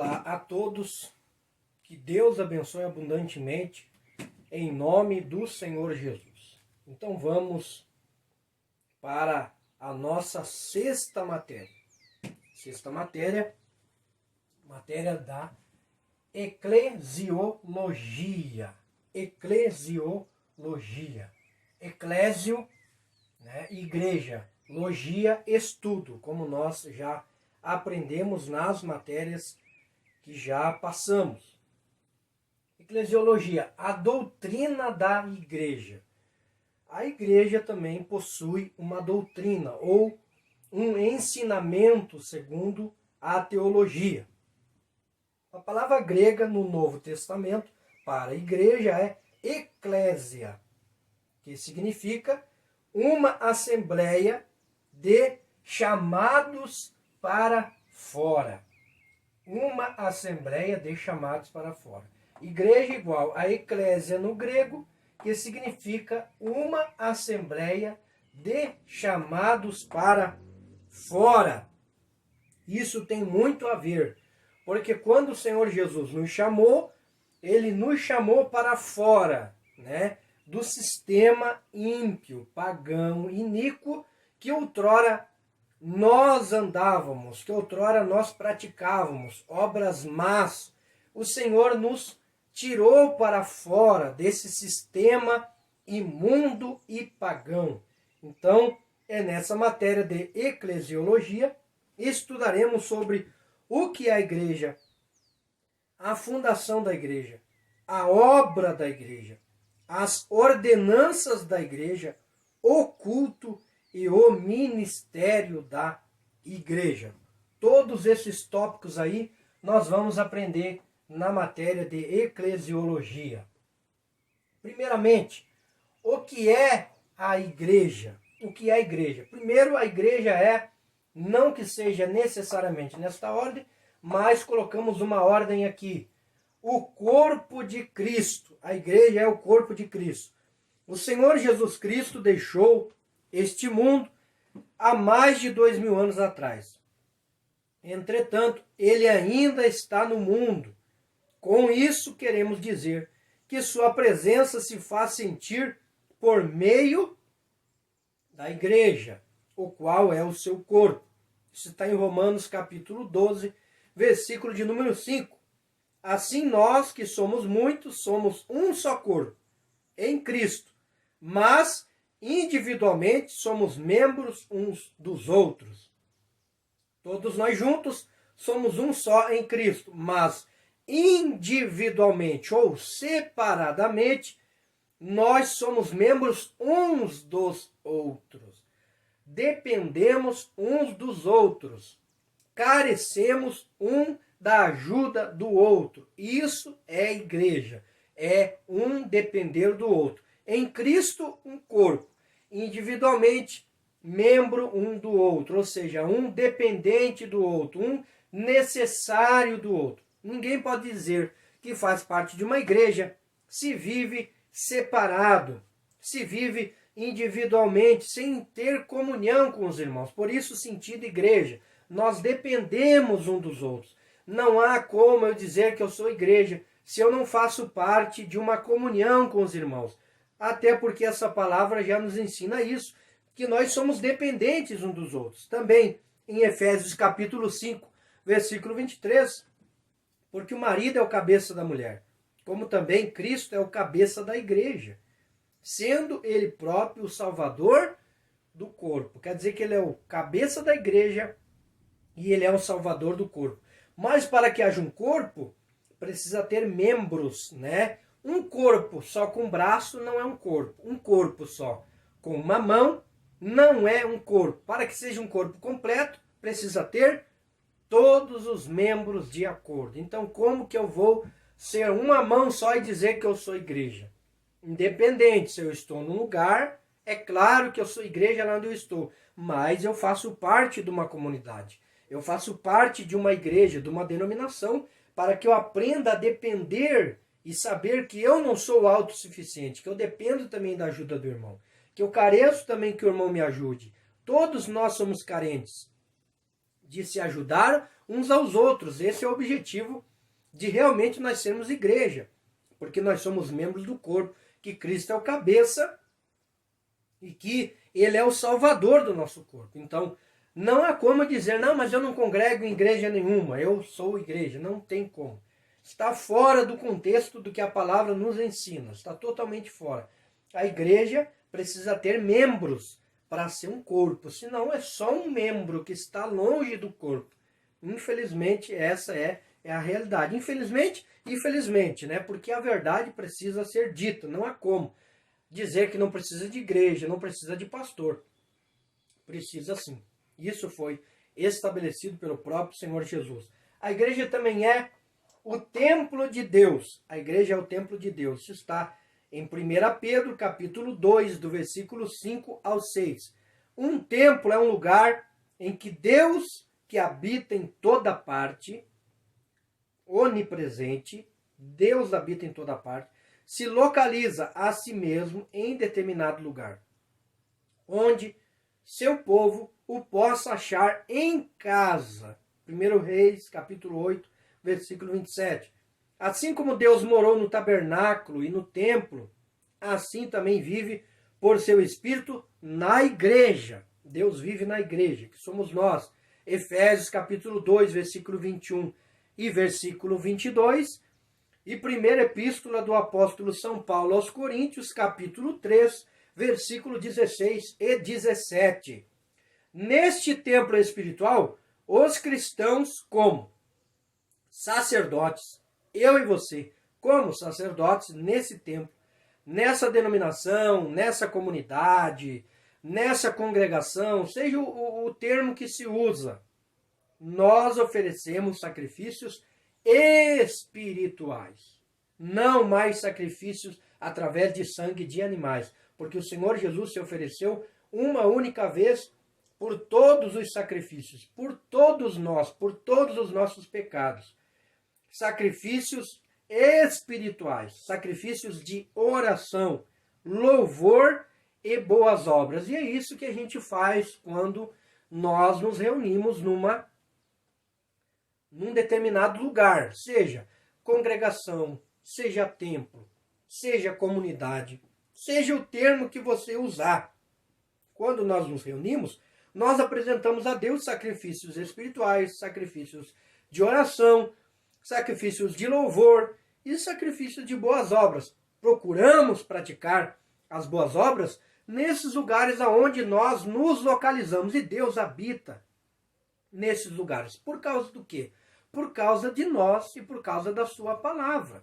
Olá a todos, que Deus abençoe abundantemente, em nome do Senhor Jesus. Então vamos para a nossa sexta matéria. Sexta matéria da eclesiologia. Eclesiologia. Eclésio, igreja. Logia, estudo, como nós já aprendemos nas matérias que já passamos. Eclesiologia, a doutrina da igreja. A igreja também possui uma doutrina ou um ensinamento segundo a teologia. A palavra grega no Novo Testamento para igreja é eclésia, que significa uma assembleia de chamados para fora. Uma assembleia de chamados para fora. Igreja igual a eclésia no grego, que significa uma assembleia de chamados para fora. Isso tem muito a ver, porque quando o Senhor Jesus nos chamou, Ele nos chamou para fora, do sistema ímpio, pagão, iníquo, que outrora nós andávamos, que outrora nós praticávamos, obras más. O Senhor nos tirou para fora desse sistema imundo e pagão. Então, é nessa matéria de eclesiologia, estudaremos sobre o que é a igreja, a fundação da igreja, a obra da igreja, as ordenanças da igreja, o culto e o ministério da igreja. Todos esses tópicos aí nós vamos aprender na matéria de eclesiologia. Primeiramente, o que é a igreja? O que é a igreja? Primeiro, a igreja é, não que seja necessariamente nesta ordem, mas colocamos uma ordem aqui. O corpo de Cristo. A igreja é o corpo de Cristo. O Senhor Jesus Cristo deixou este mundo há mais de 2000 anos atrás. Entretanto, Ele ainda está no mundo. Com isso, queremos dizer que sua presença se faz sentir por meio da igreja, o qual é o seu corpo. Isso está em Romanos capítulo 12, versículo de número 5. Assim nós, que somos muitos, somos um só corpo, em Cristo, mas individualmente somos membros uns dos outros. Todos nós juntos somos um só em Cristo, mas individualmente ou separadamente nós somos membros uns dos outros. Dependemos uns dos outros. Carecemos um da ajuda do outro. Isso é igreja. É um depender do outro. Em Cristo, um corpo. Individualmente, membro um do outro. Ou seja, um dependente do outro. Um necessário do outro. Ninguém pode dizer que faz parte de uma igreja se vive separado, se vive individualmente, sem ter comunhão com os irmãos. Por isso, o sentido igreja. Nós dependemos um dos outros. Não há como eu dizer que eu sou igreja se eu não faço parte de uma comunhão com os irmãos. Até porque essa palavra já nos ensina isso, que nós somos dependentes uns dos outros. Também em Efésios capítulo 5, versículo 23, porque o marido é o cabeça da mulher, como também Cristo é o cabeça da igreja, sendo ele próprio o salvador do corpo. Quer dizer que ele é o cabeça da igreja e ele é o salvador do corpo. Mas para que haja um corpo, precisa ter membros, Um corpo só com braço não é um corpo. Um corpo só com uma mão não é um corpo. Para que seja um corpo completo, precisa ter todos os membros de acordo. Então, como que eu vou ser uma mão só e dizer que eu sou igreja? Independente se eu estou num lugar, é claro que eu sou igreja lá onde eu estou, mas eu faço parte de uma comunidade. Eu faço parte de uma igreja, de uma denominação, para que eu aprenda a depender e saber que eu não sou autossuficiente, que eu dependo também da ajuda do irmão, que eu careço também que o irmão me ajude. Todos nós somos carentes de se ajudar uns aos outros. Esse é o objetivo de realmente nós sermos igreja, porque nós somos membros do corpo, que Cristo é o cabeça e que Ele é o salvador do nosso corpo. Então, não há como dizer, não, mas eu não congrego em igreja nenhuma, eu sou igreja. Não tem como. Está fora do contexto do que a palavra nos ensina, está totalmente fora. A igreja precisa ter membros para ser um corpo, senão é só um membro que está longe do corpo. Infelizmente, essa é a realidade. Infelizmente e felizmente, né? Porque a verdade precisa ser dita, não há como dizer que não precisa de igreja, não precisa de pastor. Precisa sim. Isso foi estabelecido pelo próprio Senhor Jesus. A igreja também é o templo de Deus. A igreja é o templo de Deus. Isso está em 1 Pedro, capítulo 2, do versículo 5 ao 6. Um templo é um lugar em que Deus, que habita em toda parte, onipresente, Deus habita em toda parte, se localiza a si mesmo em determinado lugar, onde seu povo o possa achar em casa. 1 Reis, capítulo 8, versículo 27. Assim como Deus morou no tabernáculo e no templo, assim também vive por seu Espírito na igreja. Deus vive na igreja, que somos nós. Efésios capítulo 2, versículo 21 e versículo 22. E primeira epístola do apóstolo São Paulo aos Coríntios, capítulo 3, versículo 16 e 17. Neste templo espiritual, os cristãos como sacerdotes, eu e você, como sacerdotes nesse templo, nessa denominação, nessa comunidade, nessa congregação, seja o termo que se usa, nós oferecemos sacrifícios espirituais, não mais sacrifícios através de sangue de animais, porque o Senhor Jesus se ofereceu uma única vez por todos os sacrifícios, por todos nós, por todos os nossos pecados. Sacrifícios espirituais, sacrifícios de oração, louvor e boas obras. E é isso que a gente faz quando nós nos reunimos num determinado lugar, seja congregação, seja templo, seja comunidade, seja o termo que você usar. Quando nós nos reunimos, nós apresentamos a Deus sacrifícios espirituais, sacrifícios de oração, sacrifícios de louvor e sacrifícios de boas obras. Procuramos praticar as boas obras nesses lugares aonde nós nos localizamos, e Deus habita nesses lugares. Por causa do quê? Por causa de nós e por causa da sua palavra.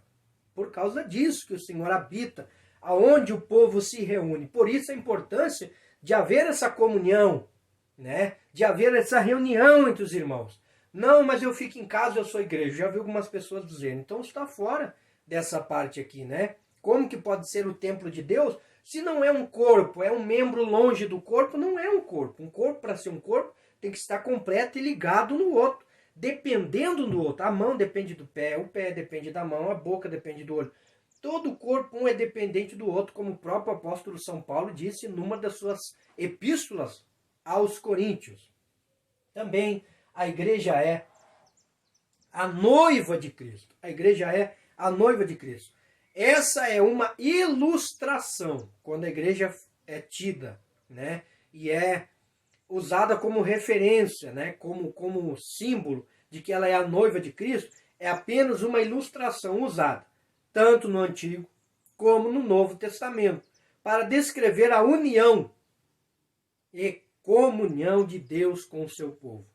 Por causa disso que o Senhor habita, aonde o povo se reúne. Por isso a importância de haver essa comunhão, né? De haver essa reunião entre os irmãos. Não, mas eu fico em casa, eu sou igreja. Já vi algumas pessoas dizendo. Então está fora dessa parte aqui, né? Como que pode ser o templo de Deus se não é um corpo, é um membro longe do corpo? Não é um corpo. Um corpo, para ser um corpo, tem que estar completo e ligado no outro, dependendo do outro. A mão depende do pé, o pé depende da mão, a boca depende do olho. Todo o corpo um é dependente do outro, como o próprio apóstolo São Paulo disse numa das suas epístolas aos Coríntios. Também a igreja é a noiva de Cristo. A igreja é a noiva de Cristo. Essa é uma ilustração, quando a igreja é tida, né? E é usada como referência, né? Como símbolo de que ela é a noiva de Cristo, é apenas uma ilustração usada, tanto no Antigo como no Novo Testamento, para descrever a união e comunhão de Deus com o seu povo.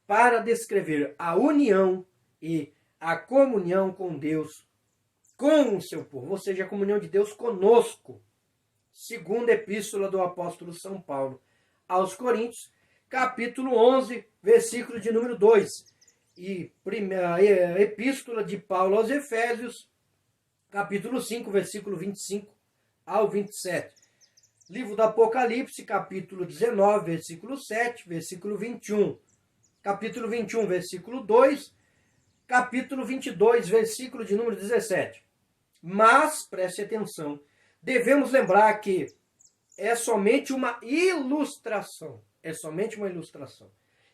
Para descrever a união e a comunhão com Deus, com o seu povo, ou seja, a comunhão de Deus conosco. Segunda epístola do apóstolo São Paulo aos Coríntios, capítulo 11, versículo de número 2. E primeira epístola de Paulo aos Efésios, capítulo 5, versículo 25 ao 27. Livro do Apocalipse, capítulo 19, versículo 7, versículo 21. Capítulo 21, versículo 2. Capítulo 22, versículo de número 17. Mas, preste atenção, devemos lembrar que é somente uma ilustração. É somente uma ilustração.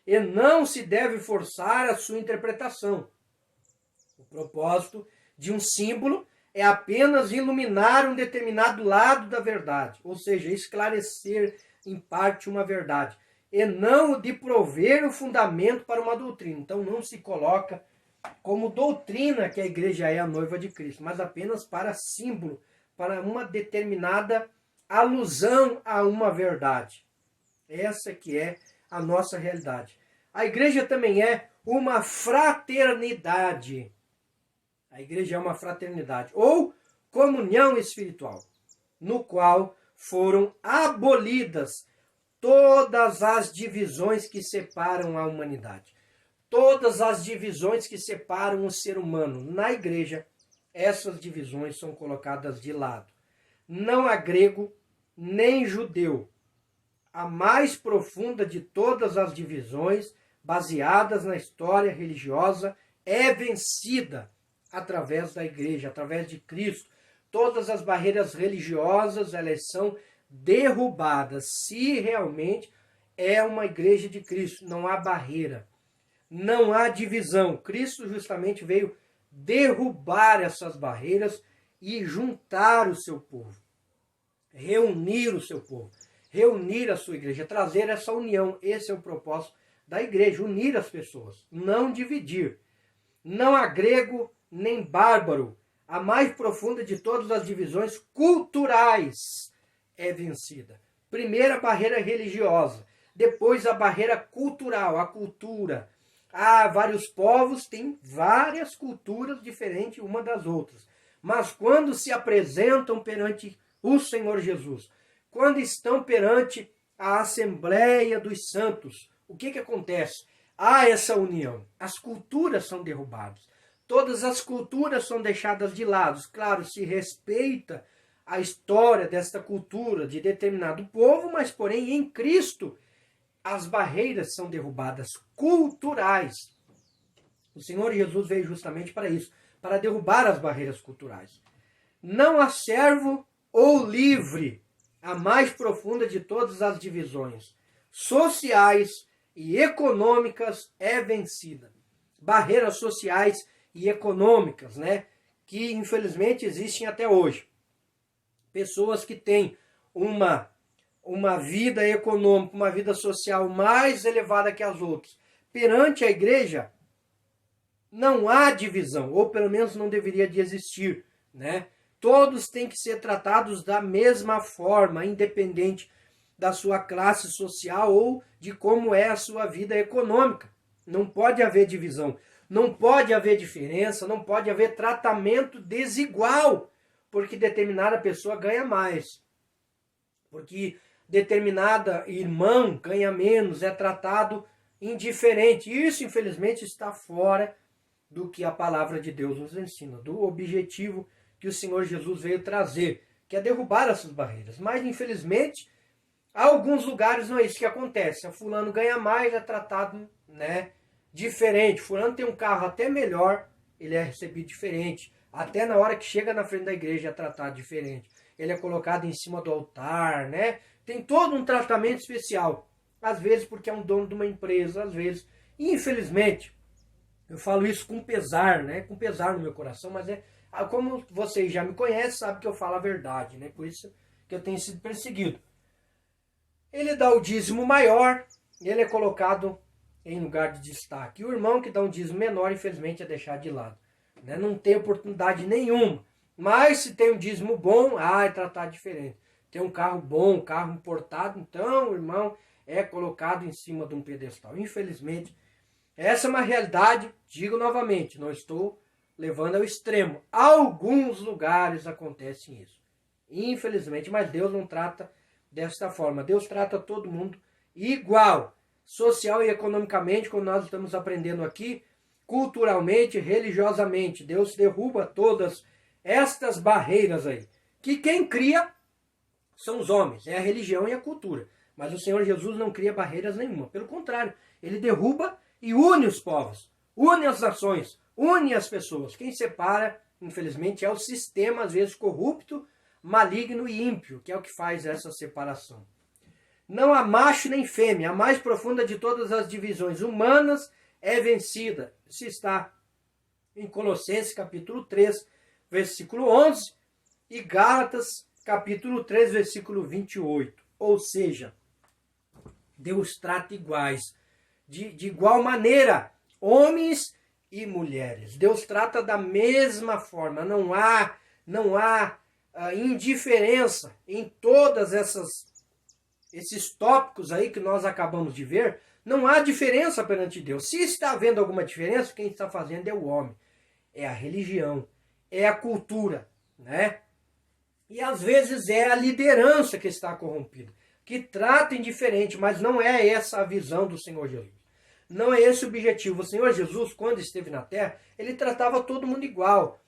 e não se deve forçar a sua interpretação. O propósito de um símbolo é apenas iluminar um determinado lado da verdade, ou seja, esclarecer em parte uma verdade, e não de prover o fundamento para uma doutrina. Então não se coloca como doutrina que a igreja é a noiva de Cristo, mas apenas para símbolo, para uma determinada alusão a uma verdade. Essa que é a nossa realidade. A igreja também é uma fraternidade. A igreja é uma fraternidade, ou comunhão espiritual, no qual foram abolidas todas as divisões que separam a humanidade. Todas as divisões que separam o ser humano. Na igreja, essas divisões são colocadas de lado. Não há grego nem judeu. A mais profunda de todas as divisões, baseadas na história religiosa, é vencida através da igreja, através de Cristo. Todas as barreiras religiosas, elas são derrubadas, se realmente é uma igreja de Cristo. Não há barreira, não há divisão. Cristo justamente veio derrubar essas barreiras e juntar o seu povo, reunir o seu povo, reunir a sua igreja, trazer essa união. Esse é o propósito da igreja, unir as pessoas, não dividir. Não há grego nem bárbaro. A mais profunda de todas as divisões culturais é vencida. Primeiro a barreira religiosa, depois a barreira cultural, a cultura. Há vários povos, têm várias culturas diferentes uma das outras. Mas quando se apresentam perante o Senhor Jesus, quando estão perante a Assembleia dos Santos, o que acontece? Há essa união. As culturas são derrubadas. Todas as culturas são deixadas de lado. Claro, se respeita a história desta cultura de determinado povo, mas porém em Cristo as barreiras são derrubadas culturais. O Senhor Jesus veio justamente para isso, para derrubar as barreiras culturais. Não há servo ou livre, a mais profunda de todas as divisões sociais e econômicas é vencida. Barreiras sociais e econômicas, né, que infelizmente existem até hoje. Pessoas que têm uma vida econômica, uma vida social mais elevada que as outras. Perante a igreja, não há divisão, ou pelo menos não deveria de existir, né? Todos têm que ser tratados da mesma forma, independente da sua classe social ou de como é a sua vida econômica. Não pode haver divisão, não pode haver diferença, não pode haver tratamento desigual, porque determinada pessoa ganha mais, porque determinada irmão ganha menos, é tratado indiferente. Isso, infelizmente, está fora do que a palavra de Deus nos ensina, do objetivo que o Senhor Jesus veio trazer, que é derrubar essas barreiras. Mas, infelizmente, há alguns lugares não é isso que acontece. O fulano ganha mais, é tratado, né, diferente. O fulano tem um carro até melhor, ele é recebido diferente. Até na hora que chega na frente da igreja é tratado diferente. Ele é colocado em cima do altar, né? Tem todo um tratamento especial. Às vezes porque é um dono de uma empresa, às vezes. E, infelizmente, eu falo isso com pesar, né? Com pesar no meu coração, mas como vocês já me conhecem, sabem que eu falo a verdade, né? Por isso que eu tenho sido perseguido. Ele dá o dízimo maior, ele é colocado em lugar de destaque. E o irmão que dá um dízimo menor, infelizmente, é deixado de lado, né? Não tem oportunidade nenhuma. Mas se tem um dízimo bom, é tratado diferente. Tem um carro bom, um carro importado, então o irmão é colocado em cima de um pedestal. Infelizmente, essa é uma realidade, digo novamente, não estou levando ao extremo. Alguns lugares acontece isso. Infelizmente, mas Deus não trata desta forma. Deus trata todo mundo igual, social e economicamente, como nós estamos aprendendo aqui, culturalmente, religiosamente. Deus derruba todas estas barreiras aí, que quem cria são os homens, é a religião e a cultura. Mas o Senhor Jesus não cria barreiras nenhuma. Pelo contrário, ele derruba e une os povos, une as nações, une as pessoas. Quem separa, infelizmente, é o sistema, às vezes corrupto, maligno e ímpio, que é o que faz essa separação. Não há macho nem fêmea, a mais profunda de todas as divisões humanas é vencida. Isso está em Colossenses capítulo 3, versículo 11, e Gálatas capítulo 3, versículo 28. Ou seja, Deus trata iguais, de igual maneira, homens e mulheres. Deus trata da mesma forma, não há indiferença em todas esses tópicos aí que nós acabamos de ver. Não há diferença perante Deus. Se está havendo alguma diferença, quem está fazendo é o homem, é a religião, é a cultura, né? E às vezes é a liderança que está corrompida, que trata indiferente, mas não é essa a visão do Senhor Jesus. Não é esse o objetivo. O Senhor Jesus, quando esteve na terra, ele tratava todo mundo igual.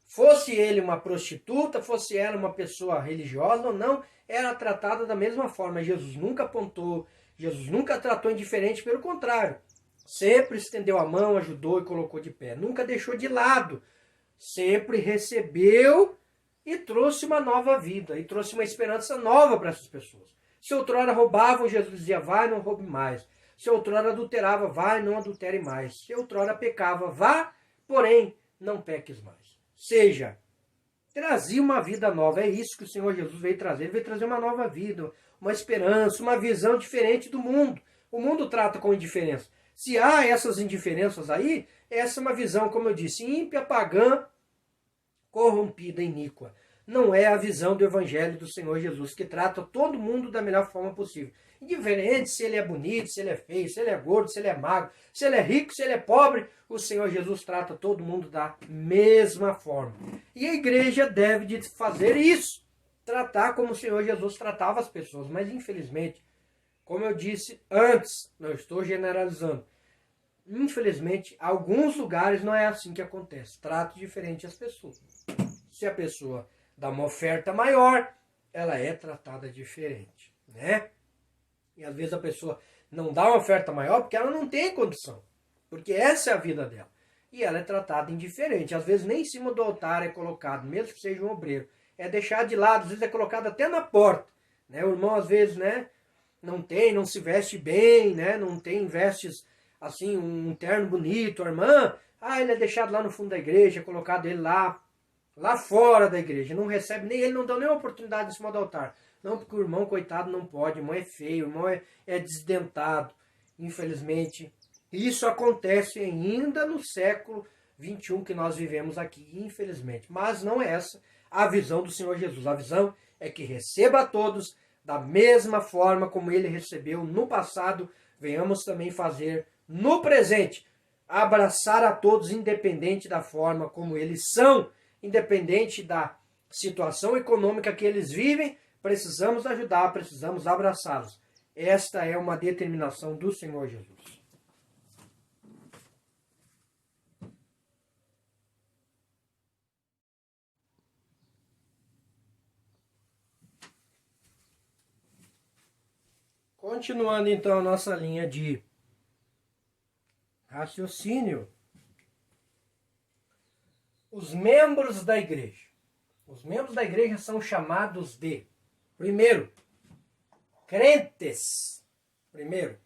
Fosse ele uma prostituta, fosse ela uma pessoa religiosa ou não, era tratada da mesma forma. Jesus nunca apontou, Jesus nunca tratou indiferente, pelo contrário. Sempre estendeu a mão, ajudou e colocou de pé. Nunca deixou de lado. Sempre recebeu e trouxe uma nova vida, e trouxe uma esperança nova para essas pessoas. Se outrora roubavam, Jesus dizia, vai, não roube mais. Se outrora adulterava, vai, não adultere mais. Se outrora pecava, vá, porém, não peques mais. Seja, trazia uma vida nova. É isso que o Senhor Jesus veio trazer. Ele veio trazer uma nova vida, uma esperança, uma visão diferente do mundo. O mundo trata com indiferença. Se há essas indiferenças aí, essa é uma visão, como eu disse, ímpia, pagã, corrompida, iníqua. Não é a visão do Evangelho do Senhor Jesus, que trata todo mundo da melhor forma possível. Indiferente se ele é bonito, se ele é feio, se ele é gordo, se ele é magro, se ele é rico, se ele é pobre, o Senhor Jesus trata todo mundo da mesma forma. E a igreja deve fazer isso, tratar como o Senhor Jesus tratava as pessoas. Mas infelizmente, como eu disse antes, não estou generalizando, infelizmente, alguns lugares não é assim que acontece. Trato diferente as pessoas. Se a pessoa dá uma oferta maior, ela é tratada diferente, né? E às vezes a pessoa não dá uma oferta maior porque ela não tem condição. Porque essa é a vida dela. E ela é tratada indiferente. Às vezes nem em cima do altar é colocado, mesmo que seja um obreiro. É deixado de lado, às vezes é colocado até na porta. Né? O irmão às vezes, né, não se veste bem, né? Não tem vestes assim, um terno bonito. A irmã, ele é deixado lá no fundo da igreja, colocado ele lá fora da igreja. Não recebe nem ele, não dá nem oportunidade em cima do altar. Não, porque o irmão, coitado, não pode. O irmão é feio, o irmão é desdentado. Infelizmente, isso acontece ainda no século XXI que nós vivemos aqui, infelizmente. Mas não é essa a visão do Senhor Jesus. A visão é que receba a todos da mesma forma como ele recebeu no passado. Venhamos também fazer no presente. Abraçar a todos, independente da forma como eles são, independente da situação econômica que eles vivem. Precisamos ajudar, precisamos abraçá-los. Esta é uma determinação do Senhor Jesus. Continuando então a nossa linha de raciocínio. Os membros da igreja. Os membros da igreja são chamados de, primeiro, crentes. Primeiro,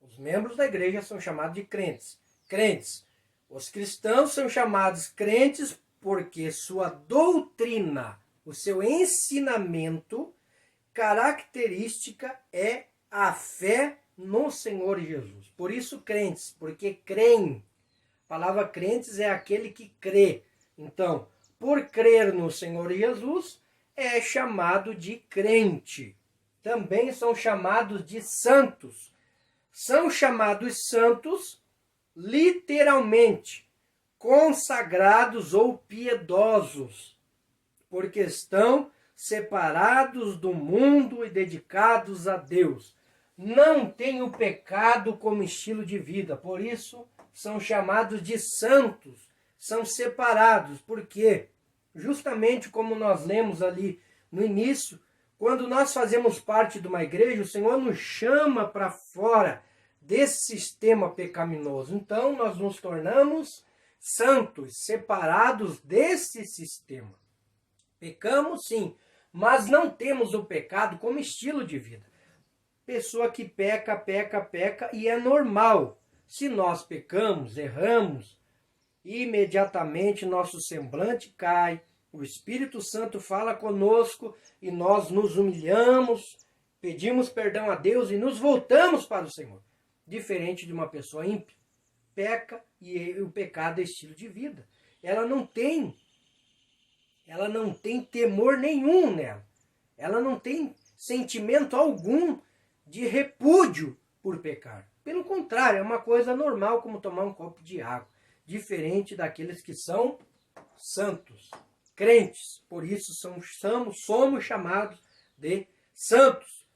os membros da igreja são chamados de crentes. Crentes. Os cristãos são chamados crentes porque sua doutrina, o seu ensinamento, característica é a fé no Senhor Jesus. Por isso crentes, porque creem. A palavra crentes é aquele que crê. Então, por crer no Senhor Jesus, é chamado de crente. Também são chamados de santos. São chamados santos, literalmente, consagrados ou piedosos, porque estão separados do mundo e dedicados a Deus. Não têm o pecado como estilo de vida, por isso são chamados de santos, são separados, porque justamente como nós lemos ali no início, quando nós fazemos parte de uma igreja, o Senhor nos chama para fora desse sistema pecaminoso. Então nós nos tornamos santos, separados desse sistema. Pecamos sim, mas não temos o pecado como estilo de vida. pessoa que peca, peca, peca, e é normal. Se nós pecamos, erramos, imediatamente nosso semblante cai, o Espírito Santo fala conosco e nós nos humilhamos, pedimos perdão a Deus e nos voltamos para o Senhor. Diferente de uma pessoa ímpia, peca e o pecado é estilo de vida. Ela não tem temor nenhum nela. Ela não tem sentimento algum de repúdio por pecar. Pelo contrário, é uma coisa normal como tomar um copo de água. Diferente daqueles que são santos, crentes. Por isso somos chamados de santos.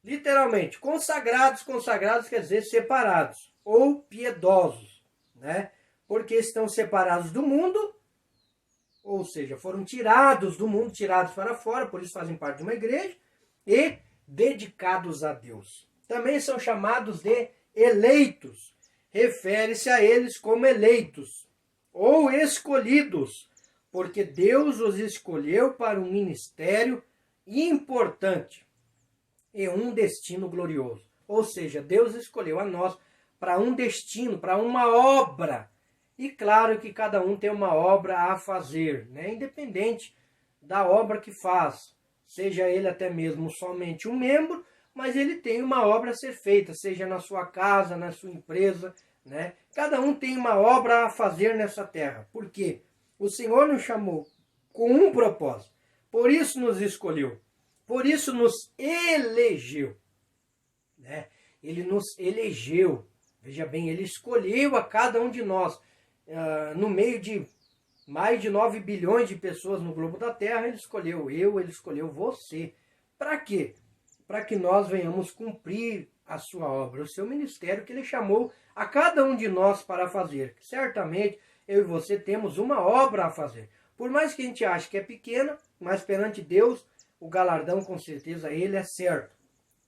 Literalmente, consagrados. Consagrados quer dizer separados ou piedosos, né? Porque estão separados do mundo, ou seja, foram tirados do mundo, tirados para fora, por isso fazem parte de uma igreja, e dedicados a Deus. Também são chamados de eleitos. Refere-se a eles como eleitos ou escolhidos, porque Deus os escolheu para um ministério importante e um destino glorioso. Ou seja, Deus escolheu a nós para um destino, para uma obra. E claro que cada um tem uma obra a fazer, né? Independente da obra que faz, seja ele até mesmo somente um membro, mas ele tem uma obra a ser feita, seja na sua casa, na sua empresa, né? Cada um tem uma obra a fazer nessa terra. Por quê? O Senhor nos chamou com um propósito. Por isso nos escolheu. Por isso nos elegeu, né? Ele nos elegeu. Veja bem, ele escolheu a cada um de nós. No meio de mais de 9 bilhões de pessoas no globo da Terra, ele escolheu ele escolheu você. Para quê? Para que nós venhamos cumprir a sua obra, o seu ministério que ele chamou a cada um de nós para fazer. Certamente, eu e você temos uma obra a fazer. Por mais que a gente ache que é pequena, mas perante Deus, o galardão, com certeza, ele é certo.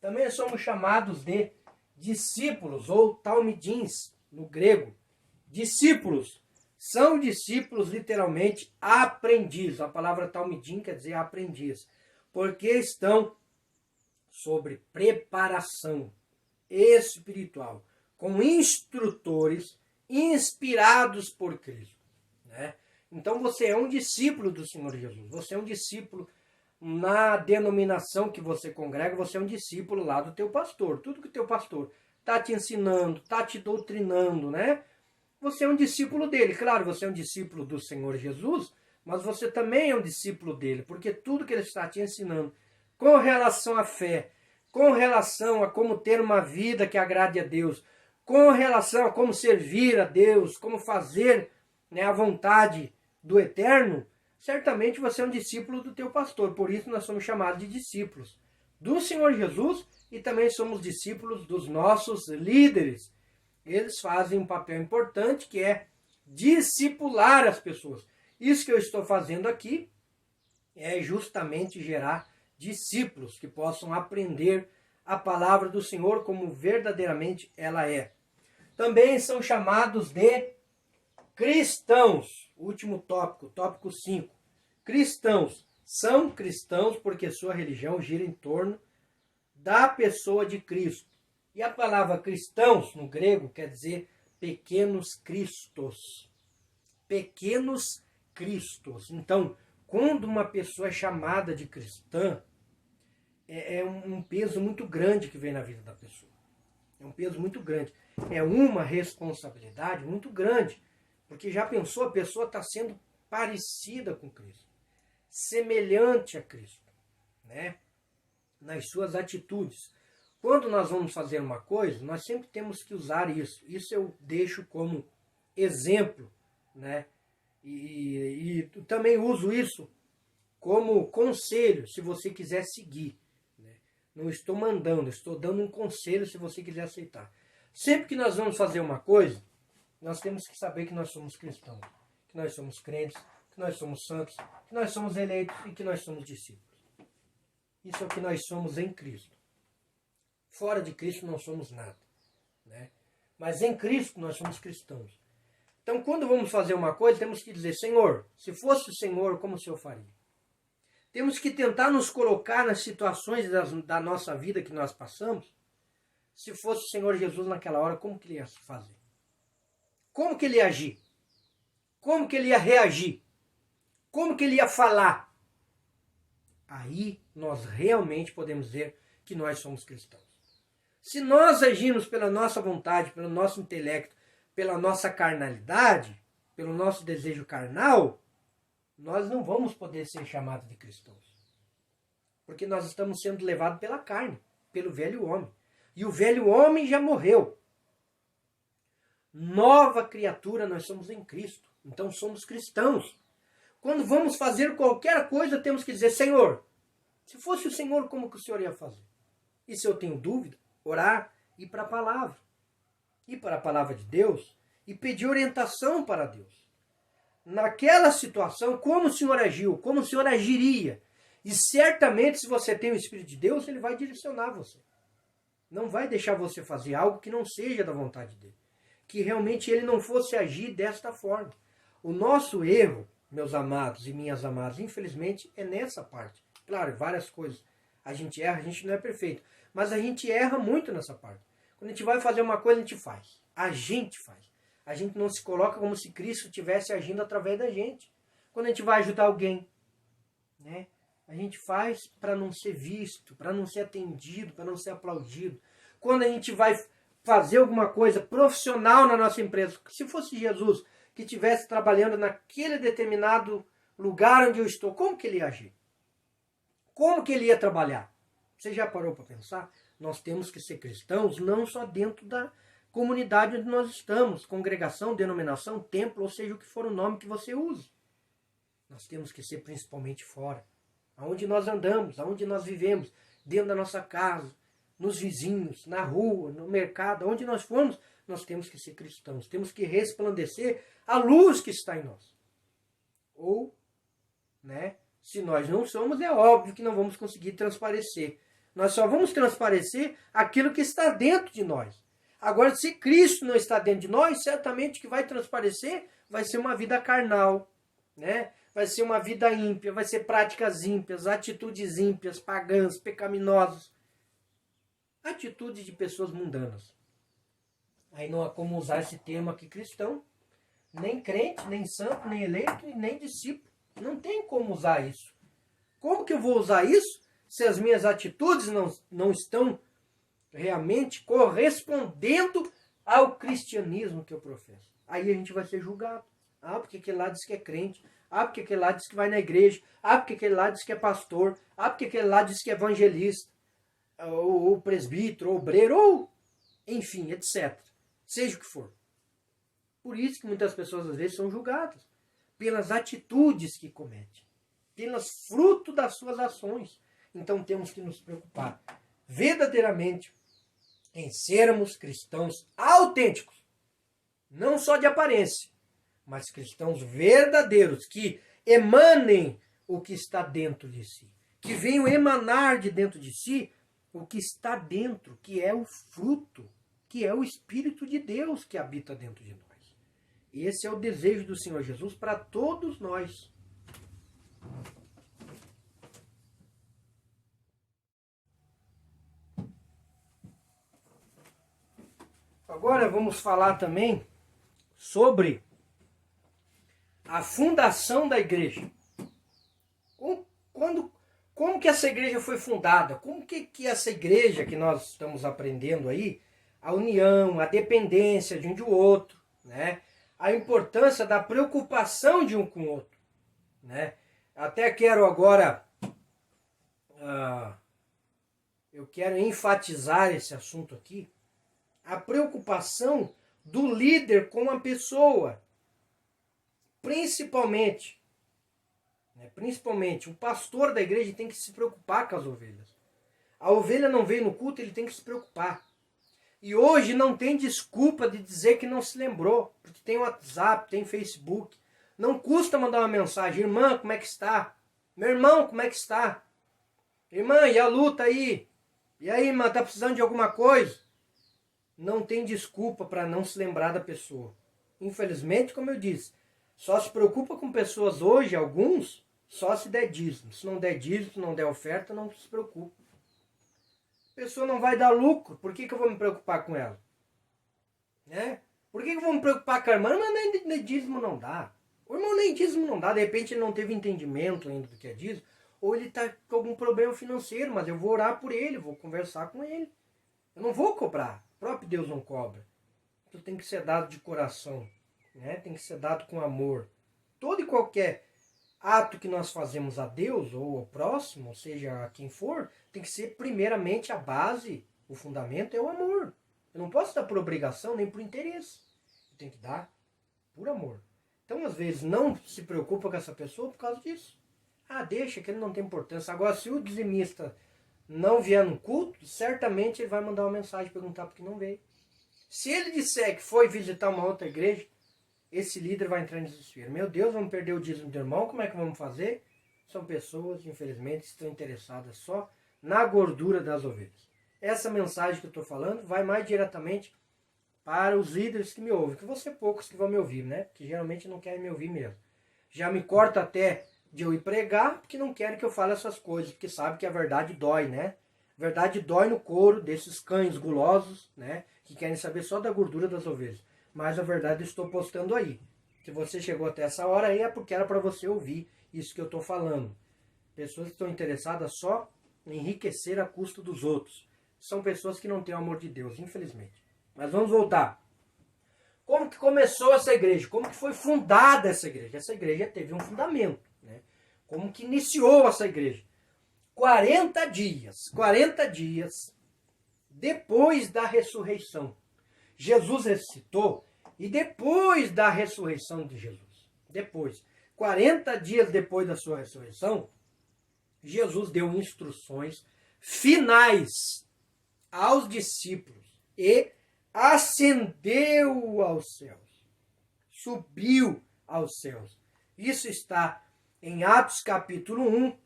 Também somos chamados de discípulos, ou talmidins, no grego. Discípulos. São discípulos, literalmente, aprendiz. A palavra talmidim quer dizer aprendiz. Porque estão sobre preparação espiritual, com instrutores inspirados por Cristo, né? Então você é um discípulo do Senhor Jesus, você é um discípulo na denominação que você congrega, você é um discípulo lá do teu pastor. Tudo que o teu pastor está te ensinando, está te doutrinando, né? Você é um discípulo dele. Claro, você é um discípulo do Senhor Jesus, mas você também é um discípulo dele, porque tudo que ele está te ensinando com relação à fé, com relação a como ter uma vida que agrade a Deus, com relação a como servir a Deus, como fazer, né, a vontade do Eterno, certamente você é um discípulo do teu pastor. Por isso nós somos chamados de discípulos do Senhor Jesus e também somos discípulos dos nossos líderes. Eles fazem um papel importante que é discipular as pessoas. Isso que eu estou fazendo aqui é justamente gerar discípulos que possam aprender a palavra do Senhor como verdadeiramente ela é. Também são chamados de cristãos. Último tópico, tópico 5. Cristãos. São cristãos porque sua religião gira em torno da pessoa de Cristo. E a palavra cristãos, no grego, quer dizer pequenos cristos. Pequenos cristos. Então, quando uma pessoa é chamada de cristã, é um peso muito grande que vem na vida da pessoa. É um peso muito grande. É uma responsabilidade muito grande. Porque já pensou, a pessoa está sendo parecida com Cristo. Semelhante a Cristo, né? Nas suas atitudes. Quando nós vamos fazer uma coisa, nós sempre temos que usar isso. Isso eu deixo como exemplo, né? E também uso isso como conselho, se você quiser seguir. Né? Não estou mandando, estou dando um conselho se você quiser aceitar. Sempre que nós vamos fazer uma coisa, nós temos que saber que nós somos cristãos, que nós somos crentes, que nós somos santos, que nós somos eleitos e que nós somos discípulos. Isso é o que nós somos em Cristo. Fora de Cristo não somos nada, né? Mas em Cristo nós somos cristãos. Então, quando vamos fazer uma coisa, temos que dizer, Senhor, se fosse o Senhor, como o Senhor faria? Temos que tentar nos colocar nas situações da nossa vida que nós passamos se fosse o Senhor Jesus naquela hora, como que ele ia fazer? Como que ele ia agir? Como que ele ia reagir? Como que ele ia falar? Aí nós realmente podemos dizer que nós somos cristãos. Se nós agirmos pela nossa vontade, pelo nosso intelecto, pela nossa carnalidade, pelo nosso desejo carnal, nós não vamos poder ser chamados de cristãos. Porque nós estamos sendo levados pela carne, pelo velho homem. E o velho homem já morreu. Nova criatura nós somos em Cristo. Então somos cristãos. Quando vamos fazer qualquer coisa, temos que dizer, Senhor, se fosse o Senhor, como que o Senhor ia fazer? E se eu tenho dúvida, orar, ir para a palavra. Ir para a palavra de Deus e pedir orientação para Deus. Naquela situação, como o Senhor agiu, como o Senhor agiria. E certamente, se você tem o Espírito de Deus, ele vai direcionar você. Não vai deixar você fazer algo que não seja da vontade dele. Que realmente ele não fosse agir desta forma. O nosso erro, meus amados e minhas amadas, infelizmente, é nessa parte. Claro, várias coisas. A gente erra, a gente não é perfeito. Mas a gente erra muito nessa parte. Quando a gente vai fazer uma coisa, a gente faz. A gente faz. A gente não se coloca como se Cristo estivesse agindo através da gente. Quando a gente vai ajudar alguém, né? A gente faz para não ser visto, para não ser atendido, para não ser aplaudido. Quando a gente vai fazer alguma coisa profissional na nossa empresa, se fosse Jesus que estivesse trabalhando naquele determinado lugar onde eu estou, como que ele ia agir? Como que ele ia trabalhar? Você já parou para pensar? Nós temos que ser cristãos não só dentro da comunidade onde nós estamos, congregação, denominação, templo, ou seja, o que for o nome que você use. Nós temos que ser principalmente fora. Aonde nós andamos, aonde nós vivemos, dentro da nossa casa, nos vizinhos, na rua, no mercado, aonde nós formos, nós temos que ser cristãos. Temos que resplandecer a luz que está em nós. Ou, né, se nós não somos, é óbvio que não vamos conseguir transparecer. Nós só vamos transparecer aquilo que está dentro de nós. Agora, se Cristo não está dentro de nós, certamente o que vai transparecer vai ser uma vida carnal, né? Vai ser uma vida ímpia, vai ser práticas ímpias, atitudes ímpias, pagãs, pecaminosas. Atitudes de pessoas mundanas. Aí não há como usar esse termo aqui cristão. Nem crente, nem santo, nem eleito e nem discípulo. Não tem como usar isso. Como que eu vou usar isso se as minhas atitudes não estão realmente correspondendo ao cristianismo que eu professo? Aí a gente vai ser julgado. Ah, porque aquele lá diz que é crente. Ah, porque aquele lá diz que vai na igreja. Ah, porque aquele lá diz que é pastor. Ah, porque aquele lá diz que é evangelista. Ou presbítero, ou obreiro, ou enfim, etc. Seja o que for. Por isso que muitas pessoas às vezes são julgadas. Pelas atitudes que cometem. Pelos frutos das suas ações. Então temos que nos preocupar verdadeiramente em sermos cristãos autênticos. Não só de aparência, mas cristãos verdadeiros, que emanem o que está dentro de si. Que venham emanar de dentro de si o que está dentro, que é o fruto, que é o Espírito de Deus que habita dentro de nós. Esse é o desejo do Senhor Jesus para todos nós. Agora vamos falar também sobre a fundação da igreja. Como que essa igreja foi fundada? Como que essa igreja que nós estamos aprendendo aí, a união, a dependência de um do outro, né? A importância da preocupação de um com o outro, né? Até quero agora, eu quero enfatizar esse assunto aqui, a preocupação do líder com a pessoa, principalmente o pastor da igreja tem que se preocupar com as ovelhas. A ovelha não veio no culto, ele tem que se preocupar. E hoje não tem desculpa de dizer que não se lembrou, porque tem WhatsApp, tem Facebook. Não custa mandar uma mensagem: irmã, como é que está? Meu irmão, como é que está? Irmã, e a luta aí? E aí, irmã, tá precisando de alguma coisa? Não tem desculpa para não se lembrar da pessoa. Infelizmente, como eu disse, só se preocupa com pessoas hoje, alguns, só se der dízimo. Se não der dízimo, se não der oferta, não se preocupa. A pessoa não vai dar lucro, por que eu vou me preocupar com ela? Né? Por que eu vou me preocupar com a irmã? Mas nem dízimo não dá. O irmão nem dízimo não dá, de repente ele não teve entendimento ainda do que é dízimo, ou ele está com algum problema financeiro, mas eu vou orar por ele, vou conversar com ele. Eu não vou cobrar, o próprio Deus não cobra. Então tem que ser dado de coração, né? Tem que ser dado com amor. Todo e qualquer ato que nós fazemos a Deus ou ao próximo, seja a quem for, tem que ser primeiramente a base, o fundamento é o amor. Eu não posso dar por obrigação nem por interesse. Eu tenho que dar por amor. Então, às vezes, não se preocupa com essa pessoa por causa disso. Ah, deixa que ele não tem importância. Agora, se o dizimista não vier no culto, certamente ele vai mandar uma mensagem perguntar por que não veio. Se ele disser que foi visitar uma outra igreja, esse líder vai entrar em desespero. Meu Deus, vamos perder o dízimo do irmão, como é que vamos fazer? São pessoas, infelizmente, que estão interessadas só na gordura das ovelhas. Essa mensagem que eu estou falando vai mais diretamente para os líderes que me ouvem, que vão ser poucos que vão me ouvir, né? Que geralmente não querem me ouvir mesmo. Já me corta até de eu ir pregar, porque não querem que eu fale essas coisas, porque sabe que a verdade dói, né? A verdade dói no couro desses cães gulosos, né? Que querem saber só da gordura das ovelhas. Mas a verdade eu estou postando aí. Se você chegou até essa hora aí é porque era para você ouvir isso que eu estou falando. Pessoas que estão interessadas só em enriquecer a custa dos outros. São pessoas que não têm o amor de Deus, infelizmente. Mas vamos voltar. Como que começou essa igreja? Como que foi fundada essa igreja? Essa igreja teve um fundamento, né? Como que iniciou essa igreja? 40 dias depois da ressurreição. Jesus ressuscitou e depois da ressurreição de Jesus, 40 dias depois da sua ressurreição, Jesus deu instruções finais aos discípulos e ascendeu aos céus, subiu aos céus. Isso está em Atos capítulo 1,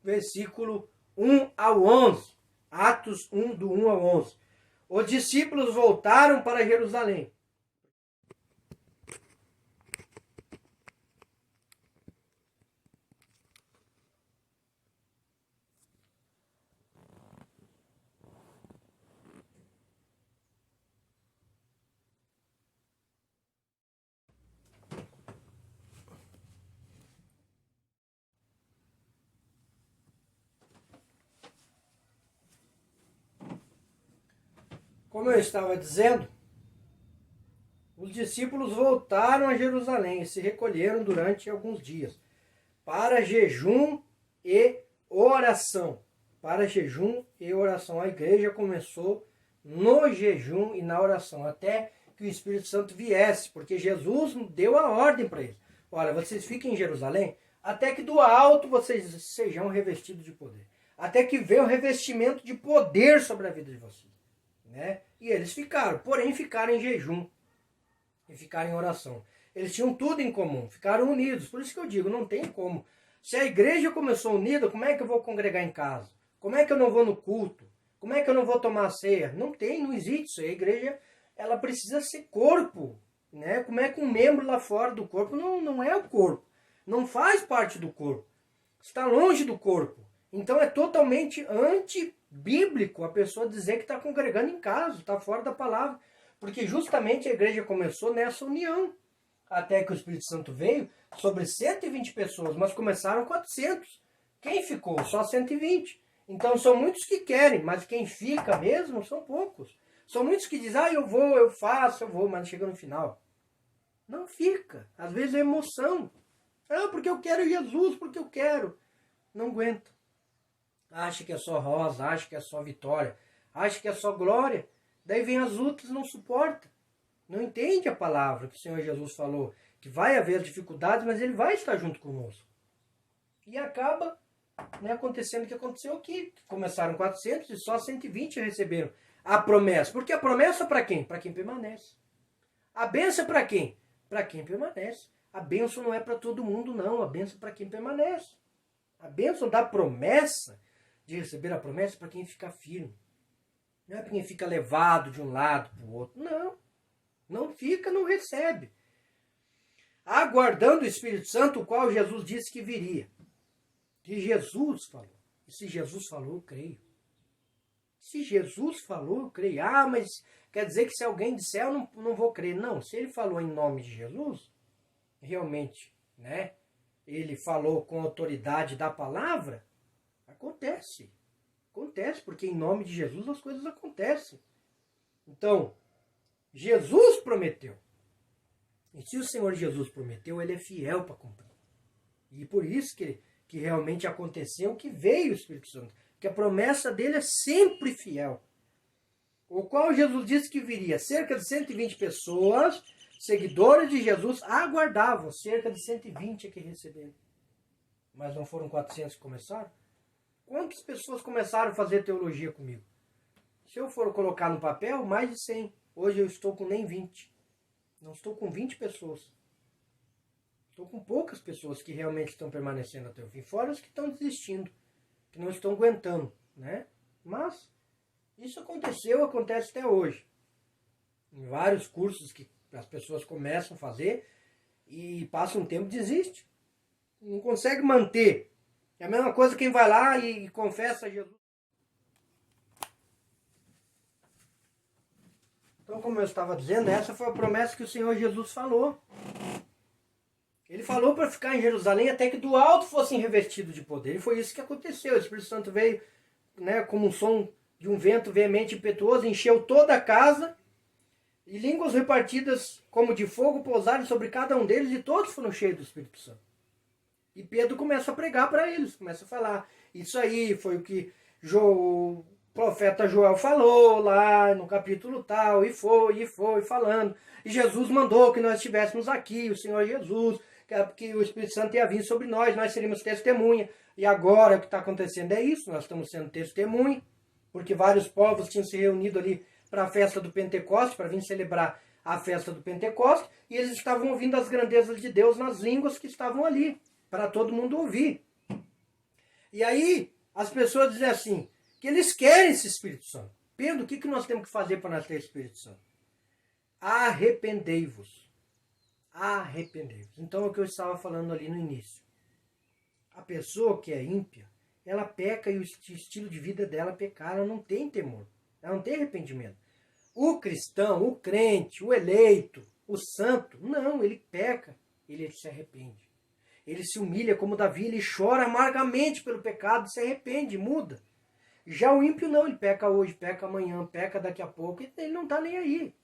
versículo 1 ao 11. Atos 1, do 1 ao 11. Os discípulos voltaram para Jerusalém. Como eu estava dizendo, os discípulos voltaram a Jerusalém e se recolheram durante alguns dias para jejum e oração. Para jejum e oração. A igreja começou no jejum e na oração, até que o Espírito Santo viesse, porque Jesus deu a ordem para eles. Olha, vocês fiquem em Jerusalém, até que do alto vocês sejam revestidos de poder. Até que venha o revestimento de poder sobre a vida de vocês. Né? E eles ficaram, porém ficaram em jejum e ficaram em oração. Eles tinham tudo em comum, ficaram unidos. Por isso que eu digo, não tem como. Se a igreja começou unida, como é que eu vou congregar em casa? Como é que eu não vou no culto? Como é que eu não vou tomar ceia? Não tem, não existe isso. A igreja, ela precisa ser corpo. Né? Como é que um membro lá fora do corpo não é o corpo? Não faz parte do corpo. Está longe do corpo. Então é totalmente antibíblico a pessoa dizer que está congregando em casa, está fora da palavra. Porque justamente a igreja começou nessa união. Até que o Espírito Santo veio sobre 120 pessoas, mas começaram 400. Quem ficou? Só 120. Então são muitos que querem, mas quem fica mesmo são poucos. São muitos que dizem, eu vou, eu faço, eu vou, mas chega no final. Não fica. Às vezes é emoção. Porque eu quero Jesus, porque eu quero. Não aguenta. Acha que é só rosa, acha que é só vitória, acha que é só glória. Daí vem as lutas, não suporta. Não entende a palavra que o Senhor Jesus falou, que vai haver dificuldades, mas Ele vai estar junto conosco. E acaba acontecendo o que aconteceu aqui. Começaram 400 e só 120 receberam a promessa. Porque a promessa é para quem? Para quem permanece. A bênção é para quem? Para quem permanece. A bênção não é para todo mundo, não. A bênção é para quem permanece. A bênção da promessa, de receber a promessa, é para quem fica firme. Não é para quem fica levado de um lado para o outro. Não. Não fica, não recebe. Aguardando o Espírito Santo, o qual Jesus disse que viria. Que Jesus falou. E se Jesus falou, eu creio. Se Jesus falou, eu creio. Ah, mas quer dizer que se alguém disser, eu não vou crer. Não, se ele falou em nome de Jesus, realmente, né? Ele falou com autoridade da palavra, acontece. Acontece, porque em nome de Jesus as coisas acontecem. Então, Jesus prometeu. E se o Senhor Jesus prometeu, ele é fiel para cumprir. E por isso que realmente aconteceu, que veio o Espírito Santo. Porque a promessa dele é sempre fiel. O qual Jesus disse que viria. Cerca de 120 pessoas, seguidores de Jesus, aguardavam. Cerca de 120 é que receberam. Mas não foram 400 que começaram? Quantas pessoas começaram a fazer teologia comigo? Se eu for colocar no papel, mais de 100. Hoje eu estou com nem 20. Não estou com 20 pessoas. Estou com poucas pessoas que realmente estão permanecendo até o fim. Fora os que estão desistindo, que não estão aguentando, né? Mas isso aconteceu, acontece até hoje. Em vários cursos que as pessoas começam a fazer e passam um tempo e desistem. Não consegue manter. É a mesma coisa quem vai lá e confessa a Jesus. Então, como eu estava dizendo, essa foi a promessa que o Senhor Jesus falou. Ele falou para ficar em Jerusalém até que do alto fossem revestidos de poder. E foi isso que aconteceu. O Espírito Santo veio, né, como um som de um vento veemente e impetuoso, encheu toda a casa, e línguas repartidas como de fogo pousaram sobre cada um deles, e todos foram cheios do Espírito Santo. E Pedro começa a pregar para eles, começa a falar. Isso aí foi o que o profeta Joel falou lá no capítulo tal, e foi falando. E Jesus mandou que nós estivéssemos aqui, o Senhor Jesus, que o Espírito Santo ia vir sobre nós seríamos testemunha. E agora o que está acontecendo é isso, nós estamos sendo testemunha, porque vários povos tinham se reunido ali para a festa do Pentecostes, para vir celebrar a festa do Pentecostes, e eles estavam ouvindo as grandezas de Deus nas línguas que estavam ali, para todo mundo ouvir. E aí, as pessoas dizem assim, que eles querem esse Espírito Santo. Pedro, o que nós temos que fazer para nós ter Espírito Santo? Arrependei-vos. Arrependei-vos. Então, é o que eu estava falando ali no início. A pessoa que é ímpia, ela peca e o estilo de vida dela é pecar, ela não tem temor, ela não tem arrependimento. O cristão, o crente, o eleito, o santo, não, ele peca, ele se arrepende. Ele se humilha como Davi, ele chora amargamente pelo pecado, se arrepende, muda. Já o ímpio não, ele peca hoje, peca amanhã, peca daqui a pouco, ele não está nem aí.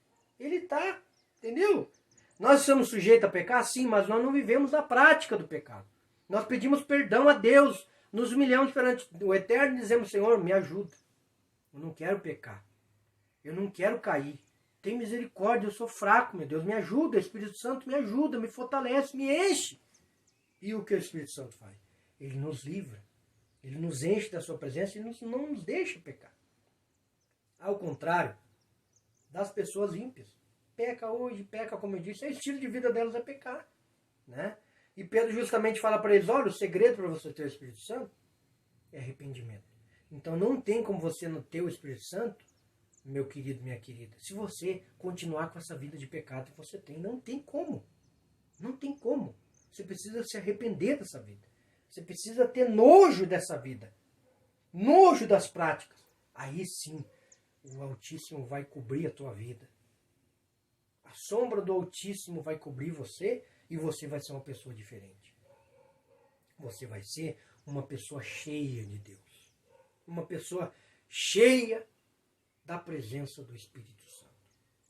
Ele está, entendeu? Nós somos sujeitos a pecar, sim, mas nós não vivemos a prática do pecado. Nós pedimos perdão a Deus, nos humilhamos perante o Eterno e dizemos, Senhor, me ajuda. Eu não quero pecar. Eu não quero cair. Tem misericórdia, eu sou fraco, meu Deus, me ajuda. O Espírito Santo me ajuda, me fortalece, me enche. E o que o Espírito Santo faz? Ele nos livra. Ele nos enche da sua presença e não nos deixa pecar. Ao contrário das pessoas ímpias. Peca hoje, peca, como eu disse, o estilo de vida delas é pecar, né? E Pedro justamente fala para eles, olha, o segredo para você ter o Espírito Santo é arrependimento. Então não tem como você não ter o Espírito Santo, meu querido, minha querida, se você continuar com essa vida de pecado que você tem. Não tem como. Não tem como. Você precisa se arrepender dessa vida. Você precisa ter nojo dessa vida. Nojo das práticas. Aí sim, o Altíssimo vai cobrir a tua vida. A sombra do Altíssimo vai cobrir você e você vai ser uma pessoa diferente. Você vai ser uma pessoa cheia de Deus. Uma pessoa cheia da presença do Espírito Santo.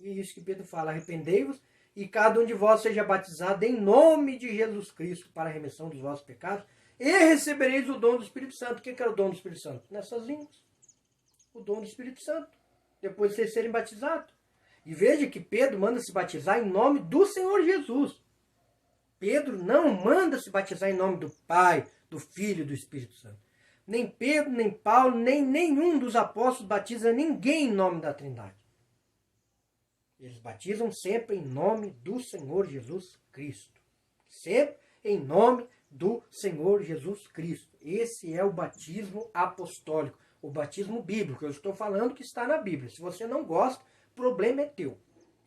E é isso que Pedro fala, arrependei-vos e cada um de vós seja batizado em nome de Jesus Cristo para a remissão dos vossos pecados e recebereis o dom do Espírito Santo. O que era o dom do Espírito Santo? Nessas línguas. O dom do Espírito Santo. Depois de vocês serem batizados. E veja que Pedro manda se batizar em nome do Senhor Jesus. Pedro não manda se batizar em nome do Pai, do Filho e do Espírito Santo. Nem Pedro, nem Paulo, nem nenhum dos apóstolos batiza ninguém em nome da Trindade. Eles batizam sempre em nome do Senhor Jesus Cristo. Sempre em nome do Senhor Jesus Cristo. Esse é o batismo apostólico, o batismo bíblico. Eu estou falando que está na Bíblia. Se você não gosta, o problema é teu.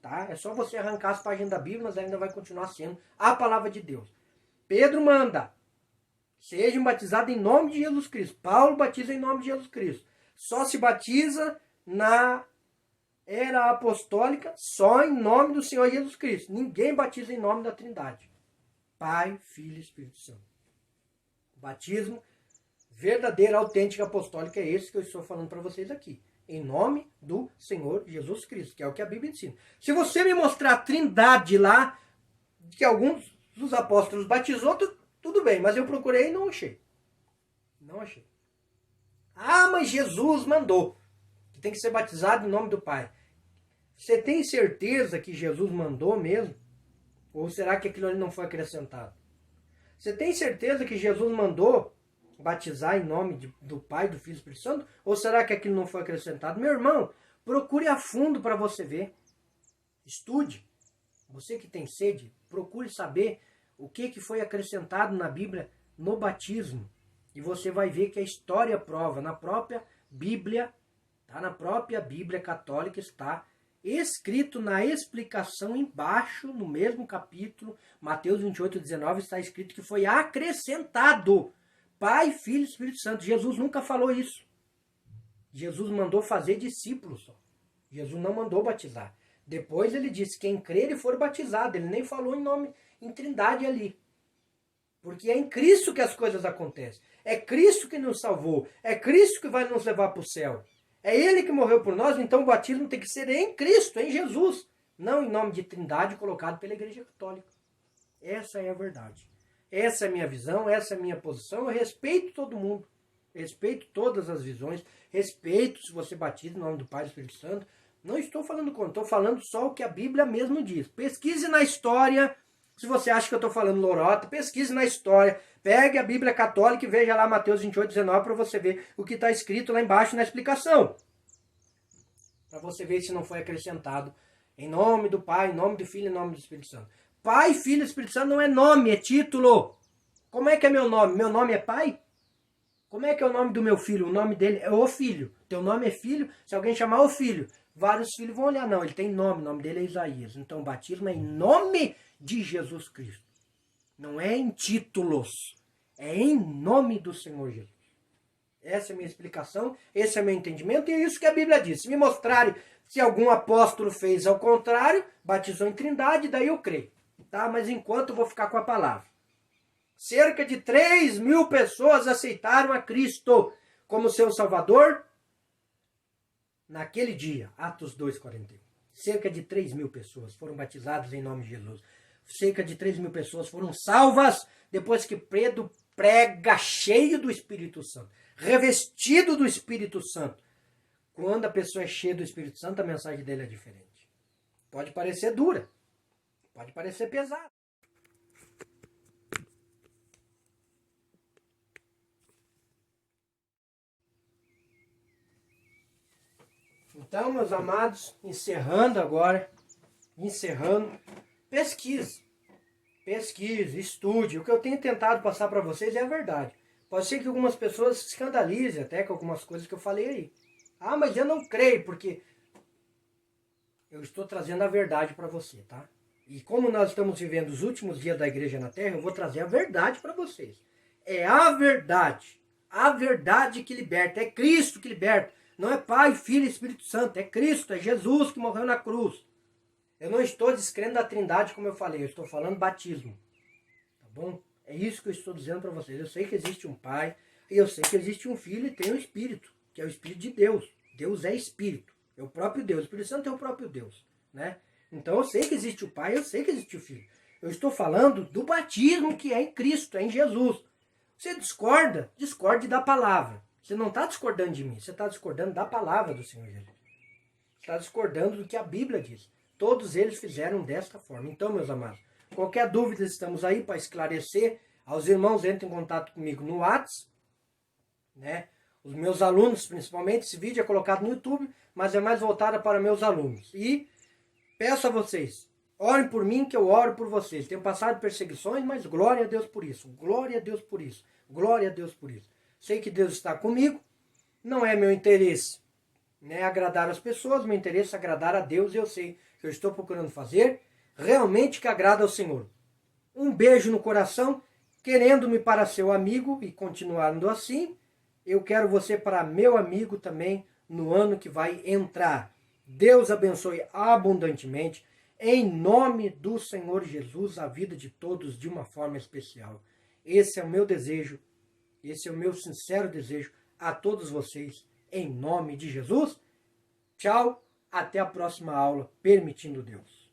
Tá? É só você arrancar as páginas da Bíblia, mas ainda vai continuar sendo a palavra de Deus. Pedro manda, sejam batizados em nome de Jesus Cristo. Paulo batiza em nome de Jesus Cristo. só se batiza na era apostólica só em nome do Senhor Jesus Cristo. Ninguém batiza em nome da Trindade. Pai, Filho e Espírito Santo. O batismo verdadeiro, autêntico, apostólico é esse que eu estou falando para vocês aqui. Em nome do Senhor Jesus Cristo, que é o que a Bíblia ensina. Se você me mostrar a Trindade lá, que alguns dos apóstolos batizou, tudo bem, mas eu procurei e não achei. Não achei. Ah, mas Jesus mandou que tem que ser batizado em nome do Pai. Você tem certeza que Jesus mandou mesmo? Ou será que aquilo ali não foi acrescentado? Você tem certeza que Jesus mandou batizar em nome do Pai, do Filho e do Espírito Santo? Ou será que aquilo não foi acrescentado? Meu irmão, procure a fundo para você ver. Estude. Você que tem sede, procure saber o que foi acrescentado na Bíblia no batismo. E você vai ver que a história prova, na própria Bíblia, tá? Na própria Bíblia católica está escrito na explicação embaixo, no mesmo capítulo, Mateus 28, 19, está escrito que foi acrescentado Pai, Filho e Espírito Santo. Jesus nunca falou isso. Jesus mandou fazer discípulos só. Jesus não mandou batizar. Depois ele disse, quem crer e for batizado. Ele nem falou em Trindade ali. Porque é em Cristo que as coisas acontecem. É Cristo que nos salvou. É Cristo que vai nos levar para o céu. É Ele que morreu por nós, então o batismo tem que ser em Cristo, em Jesus. Não em nome de Trindade colocado pela Igreja Católica. Essa é a verdade. Essa é a minha visão, essa é a minha posição. Eu respeito todo mundo. Respeito todas as visões. Respeito se você batiza em nome do Pai e do Espírito Santo. Não estou falando contra, estou falando só o que a Bíblia mesmo diz. Pesquise na história. Se você acha que eu estou falando lorota, pesquise na história. Pegue a Bíblia Católica e veja lá Mateus 28, 19 para você ver o que está escrito lá embaixo na explicação. Para você ver se não foi acrescentado em nome do Pai, em nome do Filho e em nome do Espírito Santo. Pai, Filho e Espírito Santo não é nome, é título. Como é que é meu nome? Meu nome é Pai? Como é que é o nome do meu filho? O nome dele é o Filho. Teu nome é Filho? Se alguém chamar o Filho, vários filhos vão olhar. Não, ele tem nome, o nome dele é Isaías. Então o batismo é em nome de Jesus Cristo. Não é em títulos. É em nome do Senhor Jesus. Essa é a minha explicação, esse é o meu entendimento, e é isso que a Bíblia diz. Se me mostrarem se algum apóstolo fez ao contrário, batizou em Trindade, daí eu creio. Tá? Mas enquanto eu vou ficar com a palavra. Cerca de 3.000 pessoas aceitaram a Cristo como seu Salvador naquele dia, Atos 2,41. Cerca de 3.000 pessoas foram batizadas em nome de Jesus. Cerca de 3.000 pessoas foram salvas depois que Pedro prega cheio do Espírito Santo, revestido do Espírito Santo. Quando a pessoa é cheia do Espírito Santo, a mensagem dele é diferente. Pode parecer dura, pode parecer pesada. Então, meus amados, encerrando, pesquise, estude. O que eu tenho tentado passar para vocês é a verdade. Pode ser que algumas pessoas se escandalizem até com algumas coisas que eu falei aí. Ah, mas eu não creio, porque eu estou trazendo a verdade para você, tá? E como nós estamos vivendo os últimos dias da igreja na terra, eu vou trazer a verdade para vocês. É a verdade que liberta, é Cristo que liberta. Não é Pai, Filho e Espírito Santo, é Cristo, é Jesus que morreu na cruz. Eu não estou descrendo da Trindade, como eu falei, eu estou falando batismo. Tá bom? É isso que eu estou dizendo para vocês. Eu sei que existe um Pai, e eu sei que existe um Filho e tem um Espírito, que é o Espírito de Deus. Deus é Espírito, é o próprio Deus. O Espírito Santo é o próprio Deus, né? Então eu sei que existe o Pai, eu sei que existe o Filho. Eu estou falando do batismo que é em Cristo, é em Jesus. Você discorda? Discorde da palavra. Você não está discordando de mim, você está discordando da palavra do Senhor Jesus. Você está discordando do que a Bíblia diz. Todos eles fizeram desta forma. Então, meus amados, qualquer dúvida, estamos aí para esclarecer. Aos irmãos, entrem em contato comigo no WhatsApp, né? Os meus alunos, principalmente, esse vídeo é colocado no YouTube, mas é mais voltado para meus alunos. E peço a vocês, orem por mim que eu oro por vocês. Tenho passado perseguições, mas glória a Deus por isso. Glória a Deus por isso. Glória a Deus por isso. Sei que Deus está comigo. Não é meu interesse, né, agradar as pessoas. Meu interesse é agradar a Deus. E eu sei que eu estou procurando fazer realmente que agrada ao Senhor. Um beijo no coração. Querendo-me para seu amigo e continuando assim, eu quero você para meu amigo também no ano que vai entrar. Deus abençoe abundantemente, em nome do Senhor Jesus, a vida de todos de uma forma especial. Esse é o meu desejo, esse é o meu sincero desejo a todos vocês, em nome de Jesus. Tchau, até a próxima aula, permitindo Deus.